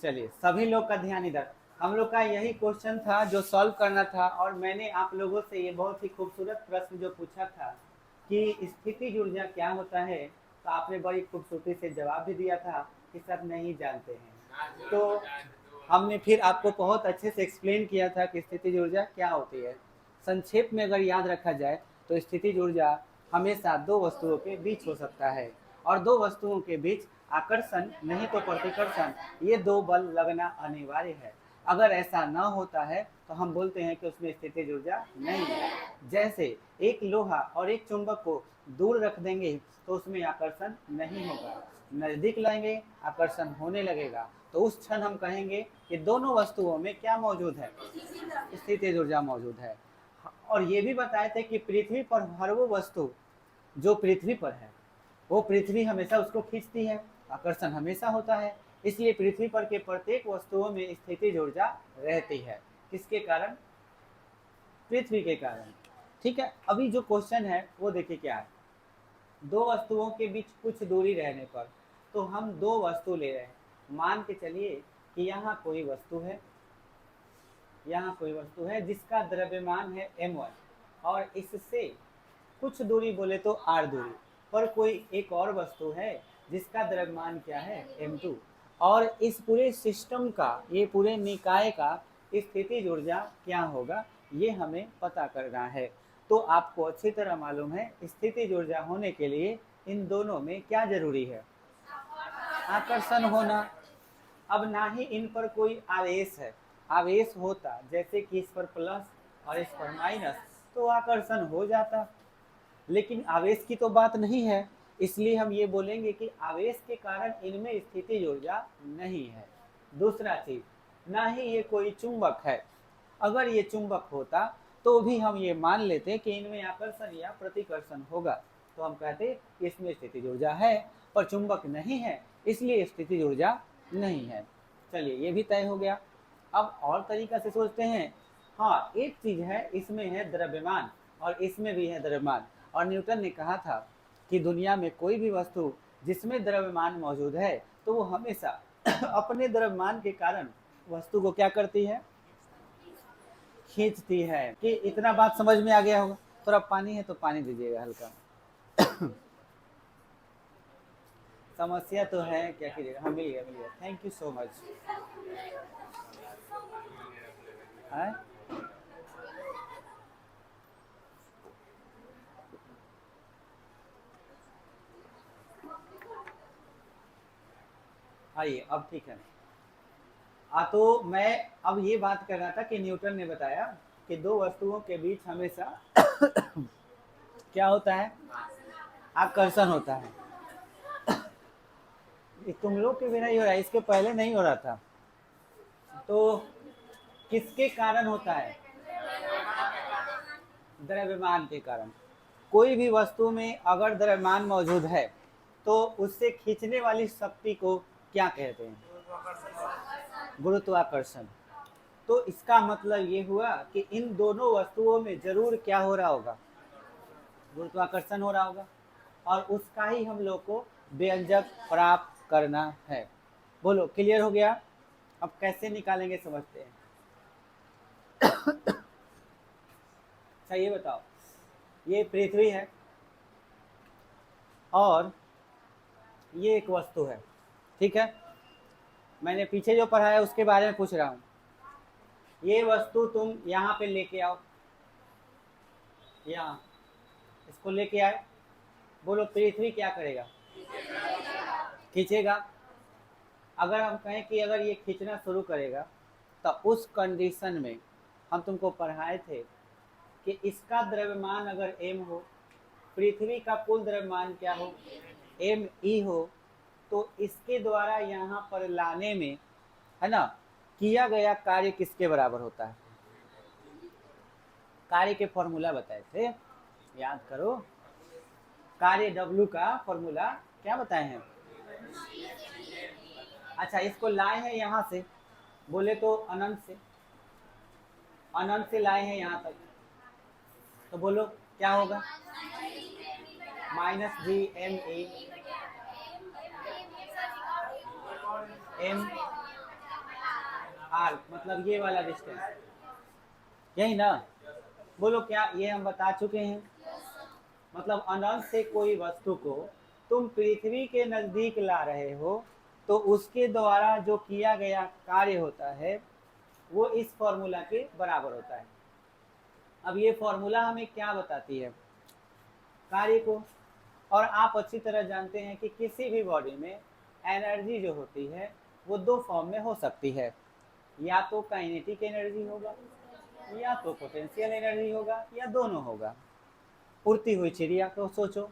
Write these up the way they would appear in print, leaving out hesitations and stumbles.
चलिए, सभी लोग का ध्यान इधर। हम लोग का यही क्वेश्चन था जो सॉल्व करना था, और मैंने आप लोगों से ये बहुत ही खूबसूरत प्रश्न जो पूछा था कि स्थितिज ऊर्जा क्या होता है, तो आपने बड़ी खूबसूरती से जवाब भी दिया था कि सब नहीं जानते हैं। तो हमने फिर आपको बहुत अच्छे से एक्सप्लेन किया था कि स्थितिज ऊर्जा क्या होती है। संक्षेप में अगर याद रखा जाए तो स्थितिज ऊर्जा हमेशा दो वस्तुओं के बीच हो सकता है, और दो वस्तुओं के बीच आकर्षण नहीं तो प्रतिकर्षण, ये दो बल लगना अनिवार्य है। अगर ऐसा न होता है तो हम बोलते हैं कि उसमें स्थितिज ऊर्जा नहीं है। जैसे एक लोहा और एक चुंबक को दूर रख देंगे तो उसमें आकर्षण नहीं होगा, नजदीक लाएंगे आकर्षण होने लगेगा, तो उस क्षण हम कहेंगे कि दोनों वस्तुओं में क्या मौजूद है, स्थितिज ऊर्जा मौजूद है। और ये भी बताए थे कि पृथ्वी पर हर वो वस्तु जो पृथ्वी पर है, वो पृथ्वी हमेशा उसको खींचती है, आकर्षण हमेशा होता है। इसलिए पृथ्वी पर के प्रत्येक वस्तुओं में स्थितिज ऊर्जा रहती है। किसके कारण? पृथ्वी के कारण। ठीक है, अभी जो क्वेश्चन है वो देखिए क्या है। दो वस्तुओं के बीच कुछ दूरी रहने पर, तो हम दो वस्तु ले रहे हैं। मान के चलिए कि यहाँ कोई वस्तु है, यहाँ कोई वस्तु है जिसका द्रव्यमान है m1, और इससे कुछ दूरी बोले तो r दूरी पर कोई एक और वस्तु है जिसका द्रव्यमान क्या है m2, और इस पूरे सिस्टम का, ये पूरे निकाय का स्थितिज ऊर्जा क्या होगा, ये हमें पता करना है। तो आपको अच्छी तरह मालूम है स्थितिज ऊर्जा होने के लिए इन दोनों में क्या जरूरी है, आकर्षण होना। अब ना ही इन पर कोई आवेश है, आवेश होता जैसे कि इस पर प्लस और इस पर माइनस तो आकर्षण हो जाता, लेकिन आवेश की तो बात नहीं है। इसलिए हम ये बोलेंगे कि आवेश के कारण इनमें स्थितिज ऊर्जा नहीं है। दूसरा चीज, ना ही ये कोई चुंबक है। अगर ये चुंबक होता तो भी हम ये मान लेते कि इनमें आकर्षण या प्रतिकर्षण होगा, तो हम कहते कि इसमें स्थितिज ऊर्जा है, पर चुंबक नहीं है इसलिए स्थितिज ऊर्जा नहीं है। चलिए, ये भी तय हो गया। अब और तरीका से सोचते हैं। हाँ, एक चीज है, इसमें है द्रव्यमान और इसमें भी है द्रव्यमान, और न्यूटन ने कहा था कि दुनिया में कोई भी वस्तु जिसमें द्रव्यमान मौजूद है तो वो हमेशा अपने द्रव्यमान के कारण वस्तु को क्या करती है, खींचती है। कि इतना बात समझ में आ गया होगा। थोड़ा पानी है तो पानी दीजिएगा हल्का। समस्या तो है, क्या कीजिएगा। हाँ, मिल गया मिल गया, थैंक यू सो मच। आइए, अब ठीक है। तो मैं अब ये बात कर रहा था कि न्यूटन ने बताया कि दो वस्तुओं के बीच हमेशा क्या होता है, आकर्षण होता है। तुम लोग के बिना ही हो रहा है, इसके पहले नहीं हो रहा था। तो किसके कारण होता है, द्रव्यमान के कारण। कोई भी वस्तु में अगर द्रव्यमान मौजूद है तो उससे खींचने वाली शक्ति को क्या कहते हैं, गुरुत्वाकर्षण। तो इसका मतलब ये हुआ कि इन दोनों वस्तुओं में जरूर क्या हो रहा होगा, गुरुत्वाकर्षण हो रहा होगा, और उसका ही हम लोग को व्यंजक प्राप्त करना है। बोलो, क्लियर हो गया? अब कैसे निकालेंगे समझते हैं। अच्छा, ये बताओ, ये पृथ्वी है और ये एक वस्तु है, ठीक है। मैंने पीछे जो पढ़ा है उसके बारे में पूछ रहा हूँ। ये वस्तु तुम यहाँ पे लेके आओ, यहाँ इसको लेके आए। बोलो, पृथ्वी क्या करेगा, खींचेगा। अगर हम कहें कि अगर ये खींचना शुरू करेगा तो उस कंडीशन में हम तुमको पढ़ाए थे कि इसका द्रव्यमान अगर m हो, पृथ्वी का कुल द्रव्यमान क्या हो, me हो, तो इसके द्वारा यहाँ पर लाने में, है ना, किया गया कार्य किसके बराबर होता है। कार्य के फॉर्मूला बताए थे, याद करो। कार्य W का फॉर्मूला क्या बताए हैं। अच्छा, इसको लाए हैं यहाँ से, बोले तो अनंत से, अनंत से लाए हैं यहाँ तक, तो बोलो क्या होगा, -G m a m मार्ग मतलब ये वाला डिस्टेंस, यही ना? बोलो क्या ये हम बता चुके हैं? मतलब अनंत से कोई वस्तु को तुम पृथ्वी के नजदीक ला रहे हो तो उसके द्वारा जो किया गया कार्य होता है वो इस फॉर्मूला के बराबर होता है। अब ये फॉर्मूला हमें क्या बताती है? कार्य को। और आप अच्छी तरह जानते हैं कि किसी भी बॉडी में एनर्जी जो होती है वो दो फॉर्म में हो सकती है, या तो काइनेटिक एनर्जी होगा या तो पोटेंशियल एनर्जी होगा या दोनों होगा। उड़ती हुई चिड़िया को सोचो,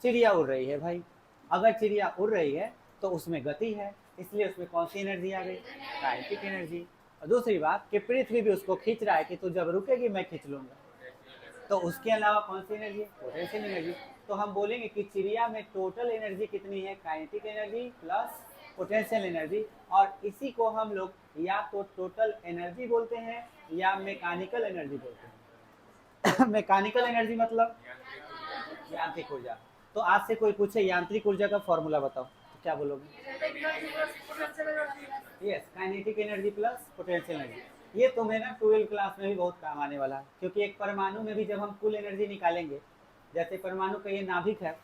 चिड़िया उड़ रही है भाई, अगर चिड़िया उड़ रही है तो उसमें गति है, इसलिए उसमें कौन सी एनर्जी आ गई? Kinetic energy. और दूसरी बात कि पृथ्वी भी उसको खींच रहा है कि तू जब रुकेगी मैं खींच लूंगा, तो उसके अलावा कौन सी एनर्जी? Potential energy. तो हम बोलेंगे कि चिड़िया में टोटल एनर्जी कितनी है? Kinetic energy plus potential energy. और इसी को हम लोग या तो टोटल एनर्जी बोलते हैं या मैकेनिकल एनर्जी बोलते हैं। मैकेनिकल एनर्जी मतलब यांत्रिक ऊर्जा। तो आज से कोई पूछे यांत्रिक ऊर्जा का फॉर्मूला बताओ तो क्या बोलोगे? Yes, kinetic energy plus potential energy. ये तुम्हें ना 12th क्लास में भी बहुत काम आने वाला है, क्योंकि एक परमाणु में भी जब हम कुल एनर्जी निकालेंगे, जैसे परमाणु का ये नाभिक है,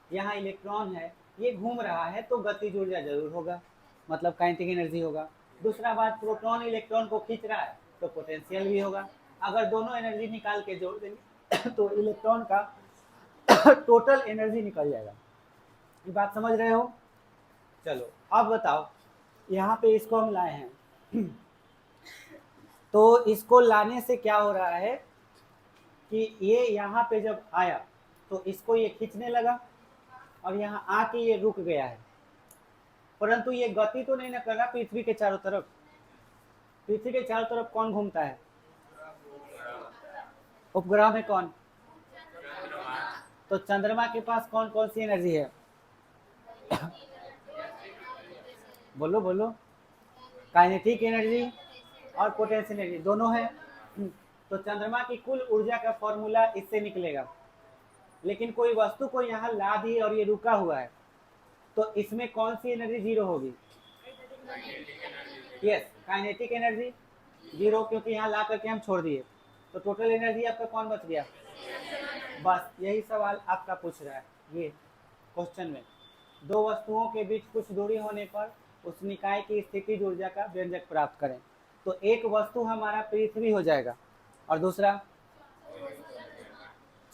यहाँ इलेक्ट्रॉन है, ये घूम रहा है तो गतिज ऊर्जा जरूर होगा, मतलब काइनेटिक एनर्जी होगा। दूसरा बात, प्रोटॉन इलेक्ट्रॉन को खींच रहा है तो पोटेंशियल भी होगा। अगर दोनों एनर्जी निकाल के जोड़ देंगे तो इलेक्ट्रॉन का टोटल एनर्जी निकल जाएगा। ये बात समझ रहे हो? चलो अब बताओ, यहाँ पे इसको हम लाए हैं तो इसको लाने से क्या हो रहा है कि ये यहाँ पे जब आया तो इसको ये खींचने लगा और यहाँ आके ये रुक गया है, परंतु ये गति तो नहीं ना कर रहा पृथ्वी के चारों तरफ। पृथ्वी के चारों तरफ कौन घूमता है? उपग्रह में कौन? तो चंद्रमा के पास कौन कौन सी एनर्जी है? बोलो बोलो। काइनेटिक एनर्जी और पोटेंशियल एनर्जी दोनों है। तो चंद्रमा की कुल ऊर्जा का फॉर्मूला इससे निकलेगा। लेकिन कोई वस्तु को यहाँ ला दी और ये रुका हुआ है तो इसमें कौन सी एनर्जी जीरो होगी? यस, काइनेटिक एनर्जी जीरो, क्योंकि यहाँ ला करके हम छोड़ दिए। तो टोटल एनर्जी आपका कौन बच गया? बस यही सवाल आपका पूछ रहा है ये क्वेश्चन में। दो वस्तुओं के बीच कुछ दूरी होने पर उस निकाय की स्थितिज ऊर्जा का व्यंजक प्राप्त करें। तो एक वस्तु हमारा पृथ्वी हो जाएगा और दूसरा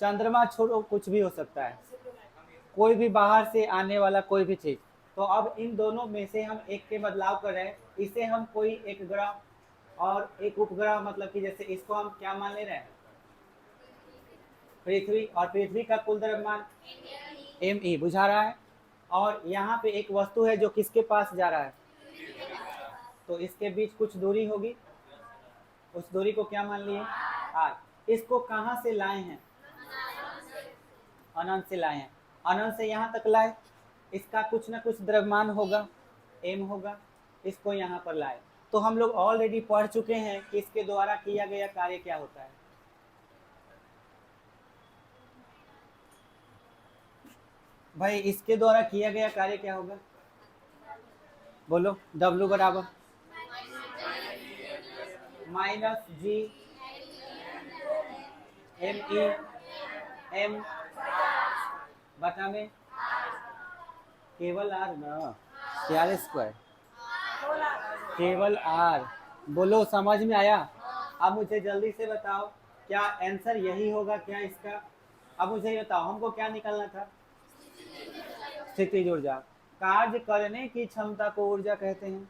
चंद्रमा, छोड़ो कुछ भी हो सकता है, कोई भी बाहर से आने वाला कोई भी चीज। तो अब इन दोनों में से हम एक के बदलाव कर रहे हैं, इसे हम कोई एक ग्रह और एक उपग्रह, मतलब कि जैसे इसको हम क्या मान ले रहे हैं? पृथ्वी। और पृथ्वी का कुल द्रव्यमान me बुझा रहा है, और यहाँ पे एक वस्तु है जो किसके पास जा रहा है? तो इसके बीच कुछ दूरी होगी, उस दूरी को क्या मान लिए? r। इसको कहाँ से लाए हैं? अनंत से लाए हैं। अनंत से यहाँ तक लाए, इसका कुछ ना कुछ द्रव्यमान होगा, m होगा, इसको यहाँ पर लाए। तो हम लोग ऑलरेडी पढ़ चुके हैं कि इसके द्वारा किया गया कार्य क्या होता है। भाई इसके द्वारा किया गया कार्य क्या होगा? बोलो। W बराबर minus G M E M बटा में केवल आर ना, आर स्क्वायर, केवल आर। बोलो समझ में आया? अब मुझे जल्दी से बताओ, क्या आंसर यही होगा क्या इसका? अब मुझे बताओ हमको क्या निकालना था? स्थितिज ऊर्जा। कार्य करने की क्षमता को ऊर्जा कहते हैं,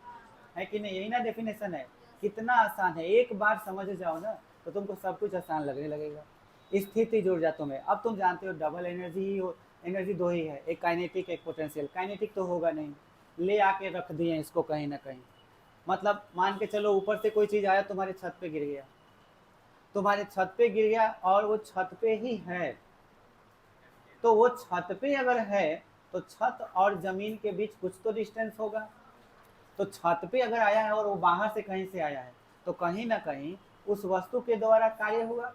है कि नहीं? यही ना डेफिनेशन है। कितना आसान है, एक बार समझ जाओ ना तो तुमको सब कुछ आसान लगने लगेगा। स्थितिज ऊर्जा तुम्हें, अब तुम जानते हो डबल एनर्जी ही हो, एनर्जी दो ही है, एक काइनेटिक एक पोटेंशियल। काइनेटिक तो होगा नहीं, ले आके रख दिए इसको कहीं ना कहीं। मतलब मान के चलो ऊपर से कोई चीज आया तुम्हारे छत पे गिर गया, तुम्हारे छत पे गिर गया और वो छत पे ही है, तो वो छत पे अगर है तो छत और जमीन के बीच कुछ तो डिस्टेंस होगा। तो छत पे अगर आया है और वो बाहर से कहीं से आया है तो कहीं ना कहीं उस वस्तु के द्वारा कार्य हुआ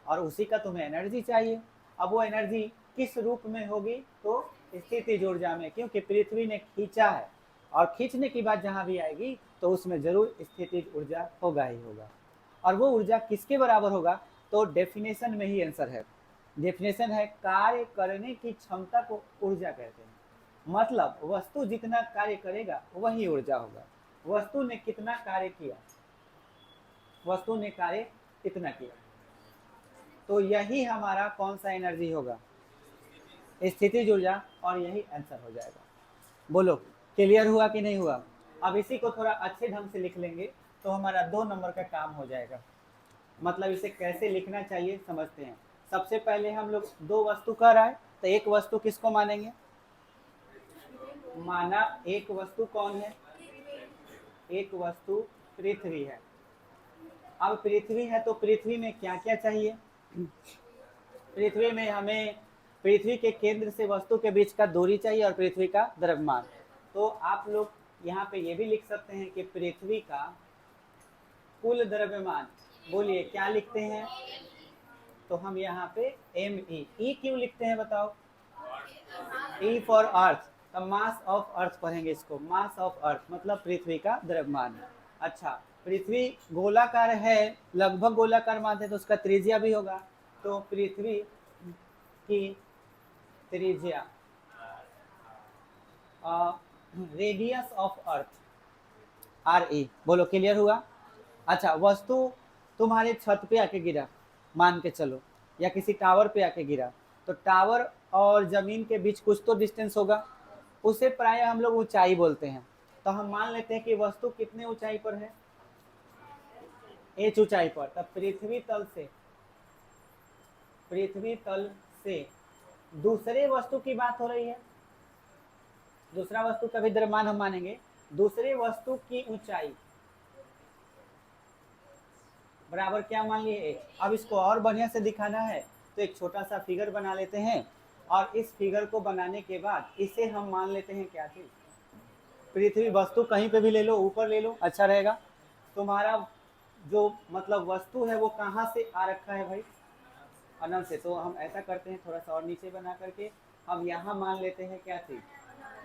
और उसी का तुम्हें एनर्जी चाहिए। अब वो एनर्जी किस रूप में होगी? तो स्थितिज ऊर्जा में, क्योंकि पृथ्वी ने खींचा है और खींचने की बात जहां भी आएगी तो उसमें जरूर स्थितिज ऊर्जा होगा ही होगा। और वो ऊर्जा किसके बराबर होगा, तो डेफिनेशन में ही आंसर है। डेफिनेशन है कार्य करने की क्षमता को ऊर्जा कहते हैं। मतलब वस्तु जितना कार्य करेगा वही ऊर्जा होगा। वस्तु ने कितना कार्य किया, वस्तु ने कार्य कितना किया, तो यही हमारा कौन सा एनर्जी होगा, स्थितिज ऊर्जा, और यही आंसर हो जाएगा। बोलो क्लियर हुआ कि नहीं हुआ। अब इसी को थोड़ा अच्छे ढंग से लिख लेंगे तो हमारा 2 नंबर का काम हो जाएगा। मतलब इसे कैसे लिखना चाहिए समझते हैं। सबसे पहले हम लोग दो वस्तु कह रहा है, तो एक वस्तु किसको मानेंगे, माना एक वस्तु कौन है, एक वस्तु पृथ्वी है। अब पृथ्वी है तो पृथ्वी में क्या क्या चाहिए, पृथ्वी में हमें पृथ्वी के केंद्र से वस्तु के बीच का दूरी चाहिए और पृथ्वी का द्रव्यमान। तो आप लोग यहाँ पे ये भी लिख सकते हैं कि पृथ्वी का कुल द्रव्यमान, बोलिए क्या लिखते हैं, तो हम यहाँ पे एम ई क्यों लिखते हैं बताओ, ई फॉर अर्थ, तो मास ऑफ अर्थ पढ़ेंगे इसको, मास ऑफ अर्थ मतलब पृथ्वी का द्रव्यमान। अच्छा पृथ्वी गोलाकार है, लगभग गोलाकार मानते हैं तो उसका त्रिज्या भी होगा, तो पृथ्वी की त्रिज्या radius of earth R E, बोलो क्लियर हुआ। अच्छा वस्तु तुम्हारे छत पे आके गिरा, मान के चलो, या किसी टावर पे आके गिरा, तो टावर और जमीन के बीच कुछ तो डिस्टेंस होगा, उसे प्राय हम लोग ऊंचाई बोलते हैं। तो हम मान लेते हैं कि वस्तु कितने ऊंचाई पर है, एच ऊंचाई पर। तब पृथ्वी तल से दूसरे वस्तु की बात हो रही है, दूसरा वस्तु का भी द्रव्यमान हम मानेंगे, दूसरे वस्तु की ऊंचाई बराबर क्या मान लिए। अब इसको और बढ़िया से दिखाना है तो एक छोटा सा फिगर बना लेते हैं, और इस फिगर को बनाने के बाद इसे हम मान लेते हैं क्या चीज, पृथ्वी वस्तु कहीं पे भी ले लो, ऊपर ले लो अच्छा रहेगा। तुम्हारा जो मतलब वस्तु है वो कहाँ से आ रखा है भाई, अनंत से। तो हम ऐसा करते हैं थोड़ा सा और नीचे बना करके हम यहाँ मान लेते हैं क्या चीज,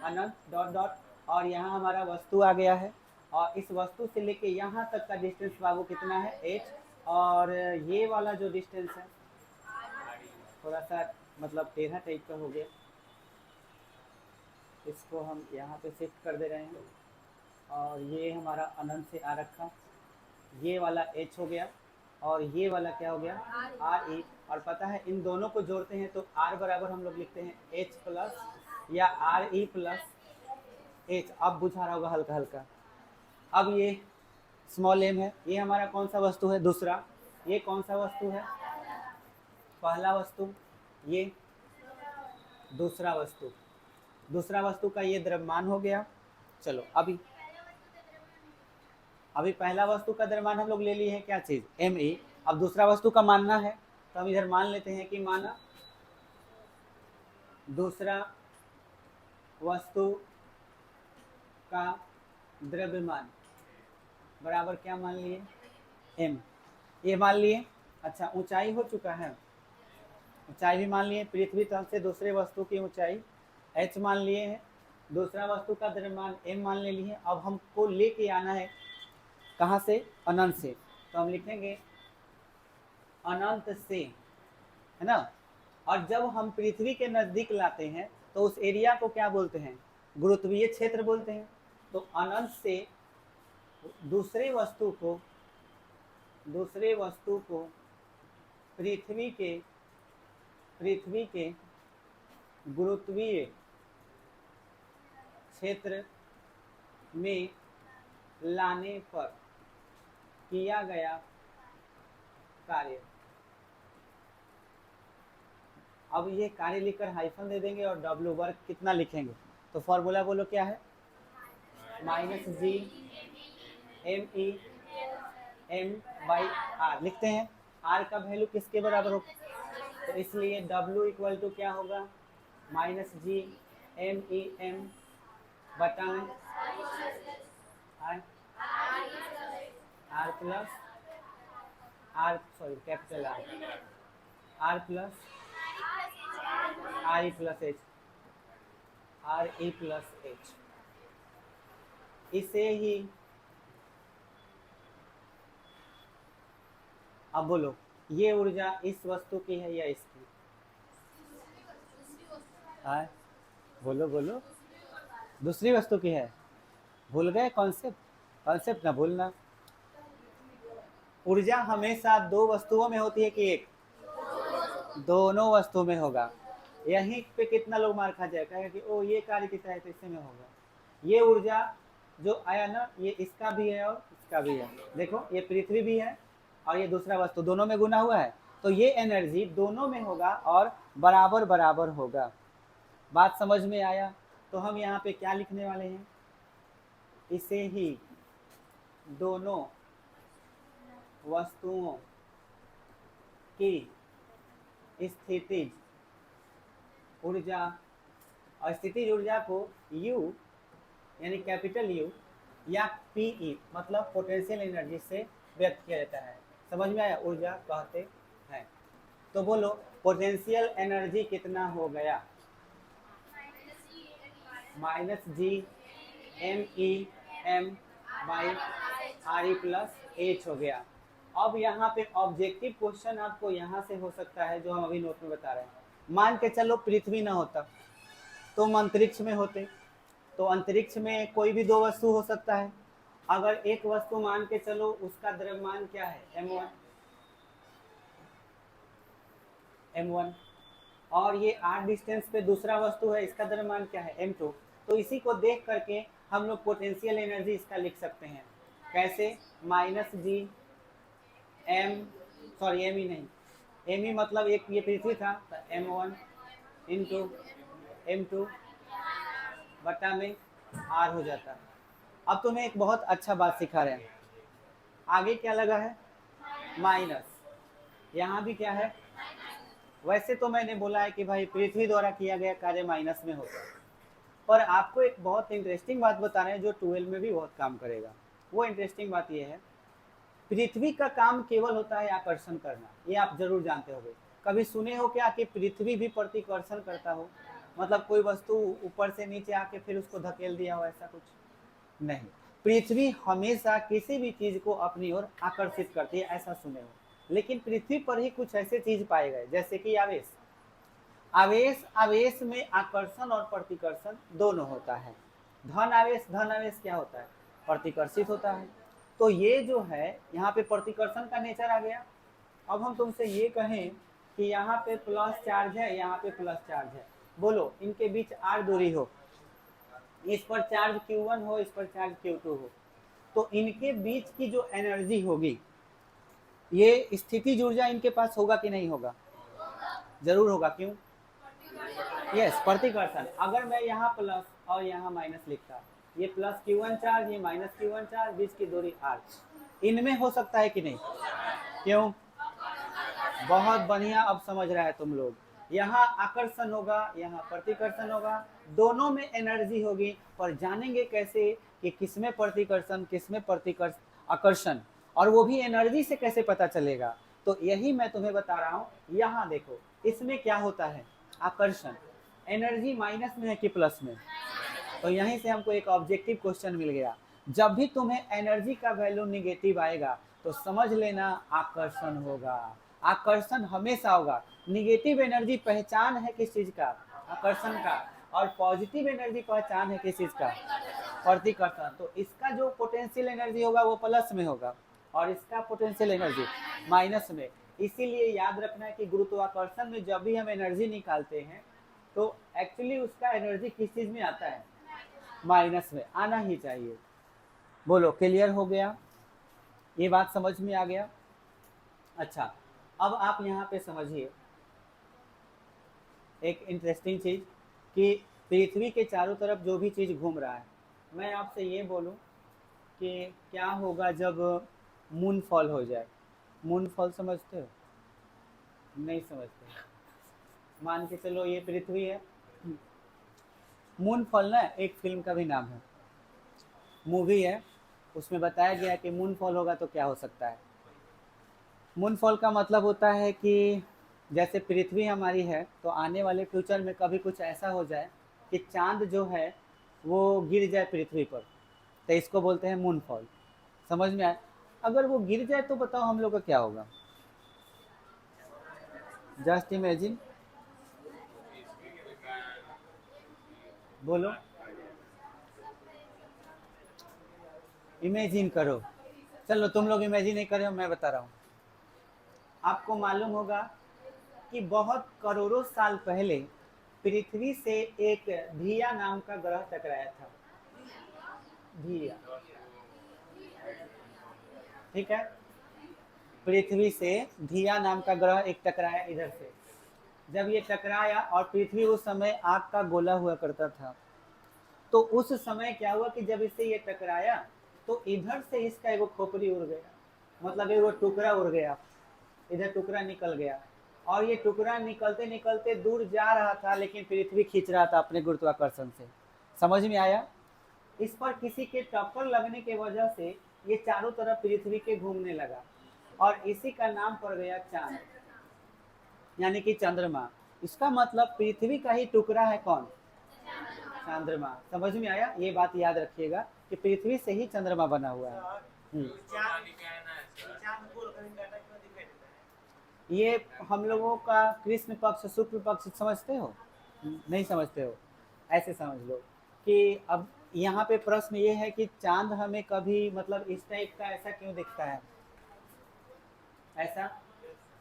अनंत डॉट डॉट, और यहाँ हमारा वस्तु आ गया है, और इस वस्तु से लेके यहाँ तक का डिस्टेंस बाबू कितना है h, और ये वाला जो डिस्टेंस है थोड़ा सा मतलब टेढ़ा टाइप का हो गया, इसको हम यहाँ पे शिफ्ट कर दे रहे हैं, और ये हमारा अनंत से आ रखा, ये वाला h हो गया, और ये वाला क्या हो गया आर ई। और पता है इन दोनों को जोड़ते हैं तो आर बराबर हम लोग लिखते हैं एच प्लस या आर ई प्लस एच। अब बुझा रहा होगा हल्का हल्का। अब ये स्मॉल एम है, ये हमारा कौन सा वस्तु है, दूसरा, ये कौन सा वस्तु है, पहला वस्तु, ये दूसरा वस्तु, दूसरा वस्तु का ये द्रव्यमान हो गया। चलो अभी पहला वस्तु का द्रव्यमान हम लोग ले लिए हैं क्या चीज एम ई, अब दूसरा वस्तु का मानना है तो हम इधर मान लेते हैं कि माना दूसरा वस्तु का द्रव्यमान बराबर क्या मान लिए एम, ये मान लिए। अच्छा ऊंचाई हो चुका है, ऊंचाई भी मान लिए, पृथ्वी तल से दूसरे वस्तु की ऊंचाई h मान लिए है, दूसरा वस्तु का द्रव्यमान m मान ले लिए। अब हमको लेके आना है कहाँ से, अनंत से, तो हम लिखेंगे अनंत से, है ना। और जब हम पृथ्वी के नजदीक लाते हैं तो उस एरिया को क्या बोलते हैं, गुरुत्वीय क्षेत्र बोलते हैं। तो अनंत से दूसरे वस्तु को पृथ्वी के गुरुत्वीय क्षेत्र में लाने पर किया गया कार्य। अब ये कार्य लिखकर हाइफन दे देंगे और डब्ल्यू वर्क कितना लिखेंगे, तो फॉर्मूला बोलो क्या है, minus G M E M by R लिखते हैं। आर का वैल्यू किसके बराबर हो, तो इसलिए डब्ल्यू इक्वल टू क्या होगा, minus G M E M बटा R, R plus R sorry capital R plus R E plus H, R E plus H. इसे ही अब बोलो, ये ऊर्जा इस वस्तु की है या इसकी? हाँ, बोलो बोलो। दूसरी वस्तु की है। भूल गए कॉन्सेप्ट? कॉन्सेप्ट ना भूलना। ऊर्जा हमेशा दो वस्तुओं में होती है कि एक? दोनों वस्तु में होगा। यहीं पे कितना लोग मार खा जाए, कहेगा कि ओ ये कार्य कितना है तो इससे में होगा। ये ऊर्जा जो आया ना, ये इसका भी है और इसका भी है। देखो ये पृथ्वी भी है और ये दूसरा वस्तु, दोनों में गुना हुआ है, तो ये एनर्जी दोनों में होगा और बराबर बराबर होगा। बात समझ में आया? तो हम यहाँ पे क्या लिखने वाले हैं? इसे ही दोनों वस्तुओं की स्थितिज ऊर्जा, और स्थितिज ऊर्जा को U यानी कैपिटल U या PE मतलब पोटेंशियल एनर्जी से व्यक्त किया जाता है। समझ में आया? ऊर्जा कहते हैं। तो बोलो पोटेंशियल एनर्जी कितना हो गया? -GMEM/RE+H हो गया। अब यहाँ पे ऑब्जेक्टिव क्वेश्चन आपको यहाँ से हो सकता है, जो हम अभी नोट में बता रहे हैं। मान के चलो पृथ्वी ना होता, तुम अंतरिक्ष में होते, तो अंतरिक्ष में कोई भी दो वस्तु हो सकता है। अगर एक वस्तु मान के चलो, उसका द्रव्यमान क्या है? m1, और ये r डिस्टेंस पे दूसरा वस्तु है, इसका द्रव्यमान क्या है? m2। तो इसी को देख करके हम लोग पोटेंशियल एनर्जी इसका लिख सकते हैं। कैसे? एम ई नहीं, एम ई मतलब एक ये पृथ्वी था, तो m1 इंटू m2 बटा में r हो जाता। अब तुम्हें एक बहुत अच्छा बात सिखा रहे हैं। आगे क्या लगा है? माइनस। यहाँ भी क्या है? वैसे तो मैंने बोला है कि भाई पृथ्वी द्वारा किया गया कार्य माइनस में होता है, पर आपको एक बहुत इंटरेस्टिंग बात बता रहे हैं जो 12 में भी बहुत काम करेगा। वो इंटरेस्टिंग बात ये है, पृथ्वी का काम केवल होता है आकर्षण करना। ये आप जरूर जानते होंगे। कभी सुने हो क्या कि पृथ्वी भी प्रतिकर्षण करता हो? मतलब कोई वस्तु ऊपर से नीचे आके फिर उसको धकेल दिया हो, ऐसा कुछ नहीं। पृथ्वी हमेशा किसी भी चीज को अपनी ओर आकर्षित करती है, ऐसा सुने हो। लेकिन पृथ्वी पर ही कुछ ऐसे चीज पाए गए, जैसे कि आवेश। आवेश आवेश में आकर्षण और प्रतिकर्षण दोनों होता है। धन आवेश क्या होता है? प्रतिकर्षित होता है। तो ये जो है यहाँ पे प्रतिकर्षण का नेचर आ गया। अब हम तुमसे ये कहें कि यहाँ पे प्लस चार्ज है, यहाँ पे प्लस चार्ज है, बोलो इनके बीच r दूरी हो, इस पर चार्ज Q1 हो, इस पर चार्ज Q2 हो, तो इनके बीच की जो एनर्जी होगी, ये स्थितिज ऊर्जा इनके पास होगा कि नहीं होगा? जरूर होगा। क्यों? यस, प्रतिकर्षण। अगर मैं यहाँ प्लस और यहाँ माइनस लिखता, ये प्लस Q1 चार्ज, ये माइनस Q1 चार्ज, बीच की दूरी r, इनमें हो सकता है कि नहीं? क्यों? बहुत बढ़िया, अब समझ रहा है तुम लोग। यहाँ आकर्षण होगा, यहाँ प्रतिकर्षण होगा, दोनों में एनर्जी होगी, पर जानेंगे कैसे कि किसमें प्रतिकर्षण किसमें आकर्षण, और वो भी एनर्जी से कैसे पता चलेगा? तो यही मैं तुम्हें बता रहा हूँ। यहाँ देखो, इसमें क्या होता है? आकर्षण। एनर्जी माइनस में है कि प्लस में? तो यहीं से हमको एक ऑब्जेक्टिव क्वेश्चन मिल गया। जब भी तुम्हें एनर्जी का वैल्यू निगेटिव आएगा तो समझ लेना आकर्षण होगा। आकर्षण हमेशा होगा। निगेटिव एनर्जी पहचान है किस चीज का? आकर्षण का। और पॉजिटिव एनर्जी पहचान है किस चीज का? प्रतिकर्षण। तो इसका जो पोटेंशियल एनर्जी होगा वो प्लस में होगा और इसका पोटेंशियल एनर्जी माइनस में। इसीलिए याद रखना है कि गुरुत्वाकर्षण में जब भी हम एनर्जी निकालते हैं तो एक्चुअली उसका एनर्जी किस चीज में आता है? माइनस में आना ही चाहिए। बोलो क्लियर हो गया? ये बात समझ में आ गया? अच्छा, अब आप यहाँ पे समझिए एक इंटरेस्टिंग चीज कि पृथ्वी के चारों तरफ जो भी चीज घूम रहा है, मैं आपसे ये बोलूं कि क्या होगा जब मून फॉल हो जाए? मून फॉल समझते हो? नहीं समझते? मान के चलो ये पृथ्वी है, मून फॉल ना एक फिल्म का भी नाम है, मूवी है, उसमें बताया गया कि मून फॉल होगा तो क्या हो सकता है। मून फॉल का मतलब होता है कि जैसे पृथ्वी हमारी है तो आने वाले फ्यूचर में कभी कुछ ऐसा हो जाए कि चांद जो है वो गिर जाए पृथ्वी पर, तो इसको बोलते हैं मून फॉल। समझ में आए? अगर वो गिर जाए तो बताओ हम लोग का क्या होगा? जस्ट इमेजिन, बोलो, इमेजिन करो। चलो तुम लोग इमेजिन नहीं कर रहे हो, मैं बता रहा हूँ। आपको मालूम होगा कि बहुत करोड़ों साल पहले पृथ्वी से एक धिया नाम का ग्रह टकराया था। धिया, ठीक है। पृथ्वी से धिया नाम का ग्रह एक टकराया इधर से। जब ये टकराया और पृथ्वी उस समय आग का गोला हुआ करता था, तो उस समय क्या हुआ कि जब इससे ये टकराया तो इधर से इसका एगो खोपड़ी उड़ गया, मतलब एगो टुकड़ा उड़ गया, इधर टुकड़ा निकल गया। और ये टुकड़ा निकलते निकलते दूर जा रहा था, लेकिन पृथ्वी खींच रहा था अपने गुरुत्वाकर्षण से। समझ में आया? इस पर किसी के टक्कर लगने की वजह से ये चारों तरफ पृथ्वी के घूमने लगा, और इसी का नाम पड़ गया चांद, यानी कि चंद्रमा। इसका मतलब पृथ्वी का ही टुकड़ा है कौन? चंद्रमा। समझ में आया? ये बात याद रखिएगा कि पृथ्वी से ही चंद्रमा बना हुआ है। ये हम लोगों का कृष्ण पक्ष शुक्ल पक्ष समझते हो? नहीं समझते हो? ऐसे समझ लो कि अब यहाँ पे प्रश्न ये है कि चांद हमें कभी मतलब इस टाइप का ऐसा क्यों दिखता है, ऐसा,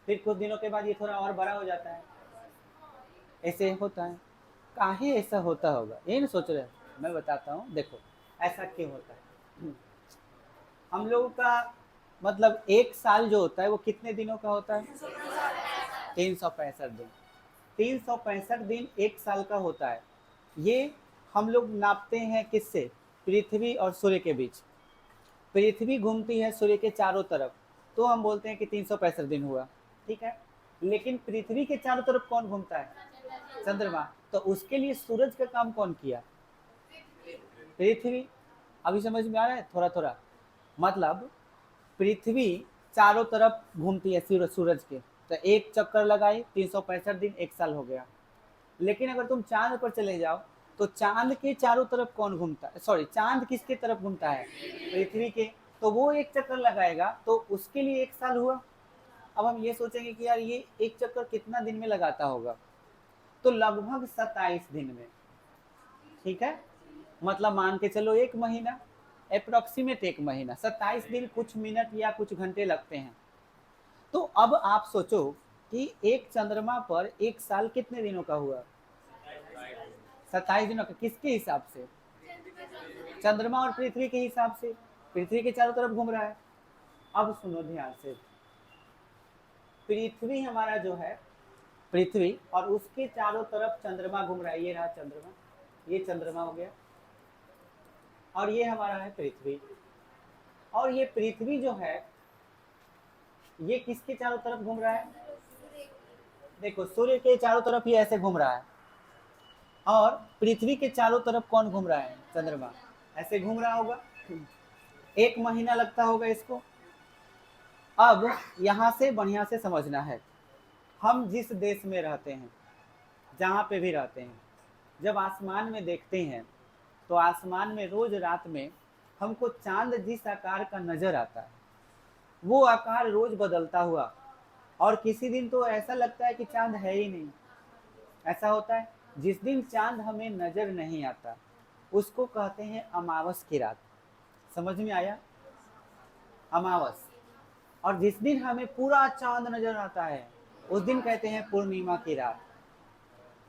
फिर कुछ दिनों के बाद ये थोड़ा और बड़ा हो जाता है, ऐसे होता है। काहे ऐसा होता होगा, ये नहीं सोच रहे? मैं बताता हूँ, देखो ऐसा क्यों होता है। हम लोगों का मतलब एक साल जो होता है वो कितने दिनों का होता है? 365 दिन। 365 दिन एक साल का होता है। ये हम लोग नापते हैं किससे? पृथ्वी और सूर्य के बीच। पृथ्वी घूमती है सूर्य के चारों तरफ, तो हम बोलते हैं कि 365 दिन हुआ, ठीक है। लेकिन पृथ्वी के चारों तरफ कौन घूमता है? चंद्रमा। तो उसके लिए सूरज का काम कौन किया? पृथ्वी। अभी समझ में आ रहा है थोड़ा थोड़ा? मतलब पृथ्वी चारों तरफ घूमती है सूरज के, तो एक चक्कर लगाई 365 दिन, एक साल हो गया। लेकिन अगर तुम चांद पर चले जाओ तो चांद के चारों तरफ कौन घूमता है, सॉरी चांद किसके तरफ घूमता है? पृथ्वी के। तो वो एक चक्कर लगाएगा तो उसके लिए एक साल हुआ। अब हम ये सोचेंगे कि यार ये एक चक्कर कितना दिन में लगाता होगा, तो लगभग 27 दिन में, ठीक है। मतलब मान के चलो एक महीना, अप्रोक्सीमेट एक महीना, 27 दिन कुछ मिनट या कुछ घंटे लगते हैं। तो अब आप सोचो कि एक चंद्रमा पर एक साल कितने दिनों का हुआ? 27 दिनों का। किसके हिसाब से? चंद्रमा और पृथ्वी के हिसाब से। पृथ्वी के चारों तरफ घूम रहा है। अब सुनो ध्यान से, पृथ्वी हमारा जो है, पृथ्वी और उसके चारों तरफ चंद्रमा घूम रहा है। ये रहा चंद्रमा, ये चंद्रमा हो गया, और ये हमारा है पृथ्वी। और ये पृथ्वी जो है ये किसके चारों तरफ घूम रहा है? देखो सूर्य के चारों तरफ ये ऐसे घूम रहा है, और पृथ्वी के चारों तरफ कौन घूम रहा है? चंद्रमा। ऐसे घूम रहा होगा, एक महीना लगता होगा इसको। अब यहाँ से बढ़िया से समझना है, हम जिस देश में रहते हैं, जहाँ पे भी रहते हैं, जब आसमान में देखते हैं तो आसमान में रोज रात में हमको चांद जिस आकार का नजर आता है वो आकार रोज बदलता हुआ, और किसी दिन तो ऐसा लगता है कि चांद है ही नहीं। ऐसा होता है। जिस दिन चांद हमें नजर नहीं आता उसको कहते हैं अमावस की रात। समझ में आया? अमावस। और जिस दिन हमें पूरा चांद नजर आता है उस दिन कहते हैं पूर्णिमा की रात।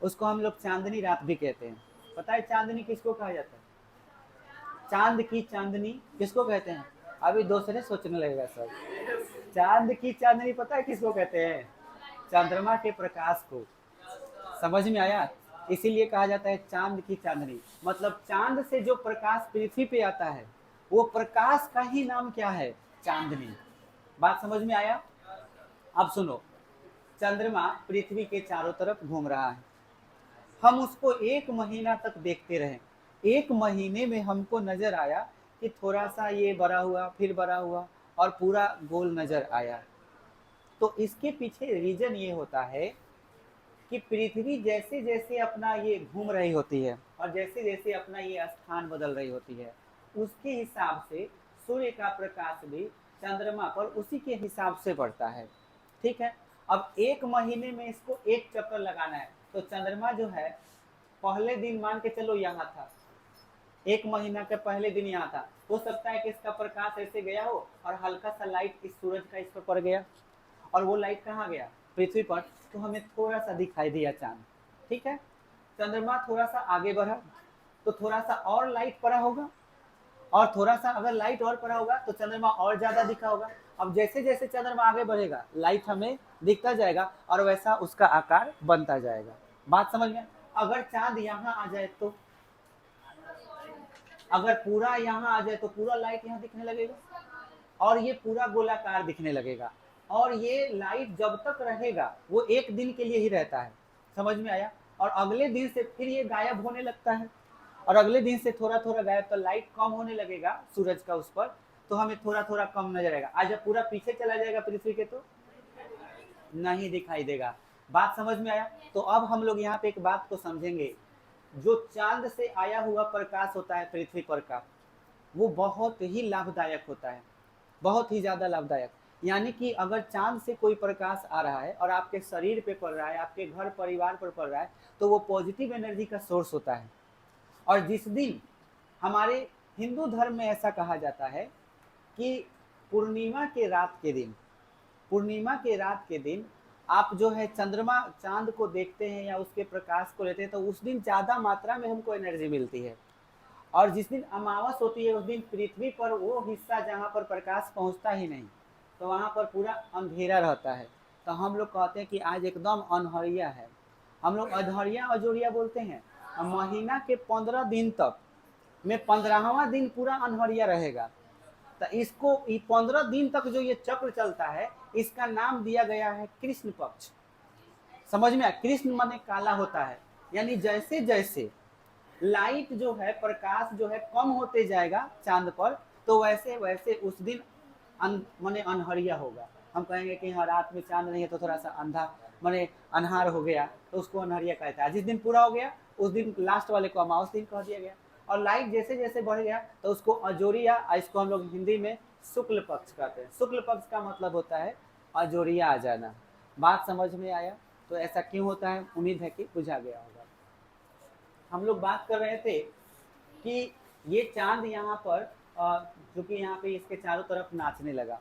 उसको हम लोग चांदनी रात भी कहते हैं। पता है चांदनी किसको कहा जाता है? चांद की चांदनी किसको कहते हैं? अभी दूसरे सोचने लगेगा सब। चांद की चांदनी पता है किसको कहते हैं? चंद्रमा के प्रकाश को। समझ में आया? इसीलिए कहा जाता है चांद की चांदनी। मतलब चांद से जो प्रकाश पृथ्वी पे आता है वो प्रकाश का ही नाम क्या है? चांदनी। बात समझ में आया? अब सुनो, चंद्रमा पृथ्वी के चारों तरफ घूम रहा है, हम उसको एक महीना तक देखते रहे। एक महीने में हमको नजर आया कि थोड़ा सा ये बड़ा हुआ, फिर बड़ा हुआ, और पूरा गोल नजर आया। तो इसके पीछे रीजन ये होता है कि पृथ्वी जैसे जैसे अपना ये घूम रही होती है और जैसे जैसे अपना ये स्थान बदल रही होती है, उसके हिसाब से सूर्य का प्रकाश भी चंद्रमा पर उसी के हिसाब से पड़ता है, ठीक है। अब एक महीने में इसको एक चक्कर लगाना है, तो चंद्रमा जो है पहले दिन मान के चलो यहाँ था, एक महीना के पहले दिन यहाँ था, हो सकता है कि इसका प्रकाश ऐसे गया हो और हल्का सा लाइट इस सूरज का इस पर पड़ गया, और वो लाइट कहाँ गया, पृथ्वी पर, तो हमें थोड़ा सा दिखाई दिया चांद। ठीक है, चंद्रमा थोड़ा सा आगे बढ़ा तो थोड़ा सा और लाइट पड़ा होगा, और थोड़ा सा अगर लाइट और पड़ा होगा तो चंद्रमा और ज्यादा दिखा होगा। अब जैसे जैसे चंद्रमा आगे बढ़ेगा लाइट हमें दिखता जाएगा और वैसा उसका आकार बनता जाएगा। बात समझ में? अगर चांद यहाँ आ जाए तो, अगर पूरा यहाँ आ जाए तो पूरा लाइट यहाँ दिखने लगेगा और ये पूरा गोलाकार दिखने लगेगा, और ये लाइट जब तक रहेगा वो एक दिन के लिए ही रहता है। समझ में आया? और अगले दिन से फिर ये गायब होने लगता है, और अगले दिन से थोड़ा थोड़ा गायब, तो लाइट कम होने लगेगा सूरज का उस पर, तो हमें थोड़ा थोड़ा कम नजर आएगा। आज जब पूरा पीछे चला जाएगा पृथ्वी के तो नहीं दिखाई देगा। बात समझ में आया? तो अब हम लोग यहाँ पे एक बात को समझेंगे, जो चांद से आया हुआ प्रकाश होता है पृथ्वी पर का, वो बहुत ही लाभदायक होता है, बहुत ही ज्यादा लाभदायक। यानी कि अगर चांद से कोई प्रकाश आ रहा है और आपके शरीर पे पड़ रहा है, आपके घर परिवार पर पड़ रहा है, तो वो पॉजिटिव एनर्जी का सोर्स होता है। और जिस दिन, हमारे हिंदू धर्म में ऐसा कहा जाता है कि पूर्णिमा के रात के दिन, पूर्णिमा के रात के दिन आप जो है चंद्रमा चांद को देखते हैं या उसके प्रकाश को लेते हैं, तो उस दिन ज़्यादा मात्रा में हमको एनर्जी मिलती है। और जिस दिन अमावस होती है उस दिन पृथ्वी पर वो हिस्सा जहाँ पर प्रकाश पहुँचता ही नहीं, तो वहाँ पर पूरा अंधेरा रहता है। तो हम लोग कहते हैं कि आज एकदम अनहरिया है, हम लोग अधरिया अजोरिया बोलते हैं। महीना के 15 दिन तक में 15वां दिन पूरा अनहरिया रहेगा, तो इसको 15 दिन तक जो ये चक्र चलता है, इसका नाम दिया गया है कृष्ण पक्ष। समझ में आया? कृष्ण माने काला होता है, यानी जैसे जैसे लाइट जो है, प्रकाश जो है कम होते जाएगा चांद पर, तो वैसे वैसे उस दिन माने अनहरिया होगा। हम कहेंगे कि हाँ रात में चांद नहीं है तो थोड़ा सा अंधा माने अनहार हो गया, तो उसको अनहरिया कहता है। जिस दिन पूरा हो गया उस दिन लास्ट वाले को अमावस दिन कह दिया गया। और लाइट जैसे जैसे बढ़ गया तो उसको अजोरिया, इसको हम लोग हिंदी में शुक्ल पक्ष कहते हैं। शुक्ल पक्ष का मतलब होता है अजोरिया आ जाना। बात समझ में आया? तो ऐसा क्यों होता है, उम्मीद है कि बुझा गया होगा। हम लोग बात कर रहे थे कि ये चांद यहाँ पर चूंकि यहाँ पे इसके चारों तरफ नाचने लगा,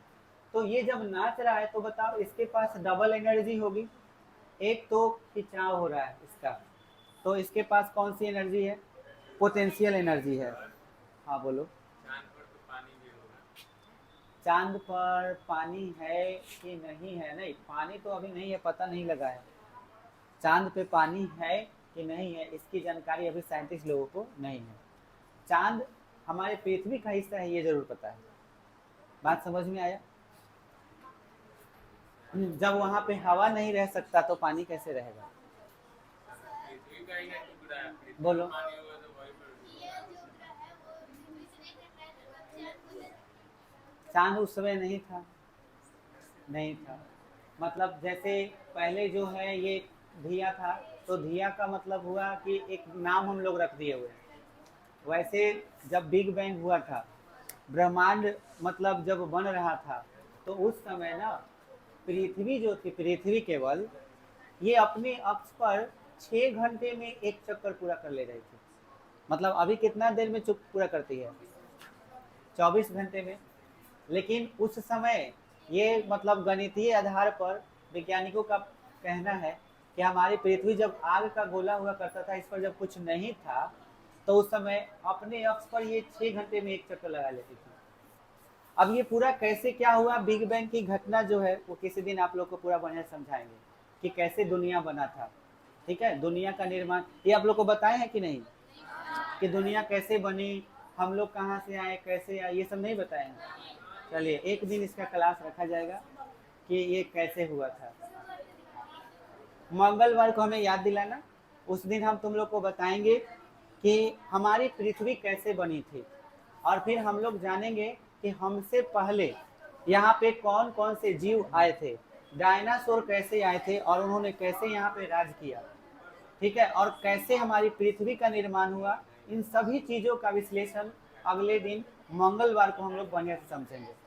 तो ये जब नाच रहा है तो बताओ इसके पास डबल एनर्जी होगी। एक तो खिंचाव हो रहा है इसका, तो इसके पास कौन सी एनर्जी है, पोटेंशियल एनर्जी है। हाँ बोलो। चांद पर पानी है कि नहीं है? नहीं, पानी तो अभी नहीं है, पता नहीं लगा है। चांद पे पानी है कि नहीं है इसकी जानकारी अभी साइंटिस्ट लोगों को नहीं है। चांद हमारे पृथ्वी का हिस्सा है ये जरूर पता है। बात समझ में आया? जब वहां पे हवा नहीं रह सकता तो पानी कैसे रहेगा? बोलो। चांद उस समय नहीं था, नहीं था। मतलब जैसे पहले जो है ये धिया था, तो धिया का मतलब हुआ कि एक नाम हम लोग रख दिए हुए। वैसे जब बिग बैंग हुआ था, ब्रह्मांड मतलब जब बन रहा था, तो उस समय ना पृथ्वी जो थी, पृथ्वी केवल ये अपने अक्ष पर 6 घंटे में एक चक्कर पूरा कर ले रही थी। मतलब अभी कितना देर में चुप पूरा करती है? 24 घंटे में। लेकिन उस समय ये मतलब गणितीय आधार पर वैज्ञानिकों का कहना है कि हमारी पृथ्वी जब आग का गोला हुआ करता था, इस पर जब कुछ नहीं था, तो उस समय अपने अक्ष पर ये 6 घंटे में एक चक्कर लगा लेती थी। अब ये पूरा कैसे क्या हुआ, बिग बैंग की घटना जो है वो किसी दिन आप लोग को पूरा बढ़िया समझाएंगे कि कैसे दुनिया बना था। ठीक है, दुनिया का निर्माण ये आप लोग को बताए हैं कि नहीं, कि दुनिया कैसे बनी, हम लोग कहाँ से आए, कैसे आए, ये सब नहीं बताए हैं। चलिए एक दिन इसका क्लास रखा जाएगा कि ये कैसे हुआ था। मंगलवार को हमें याद दिलाना, उस दिन हम तुम लोग को बताएंगे कि हमारी पृथ्वी कैसे बनी थी, और फिर हम लोग जानेंगे कि हमसे पहले यहाँ पे कौन कौन से जीव आए थे, डायनासोर कैसे आए थे और उन्होंने कैसे यहाँ पे राज किया। ठीक है, और कैसे हमारी पृथ्वी का निर्माण हुआ, इन सभी चीज़ों का विश्लेषण अगले दिन मंगलवार को हम लोग बढ़िया से समझेंगे।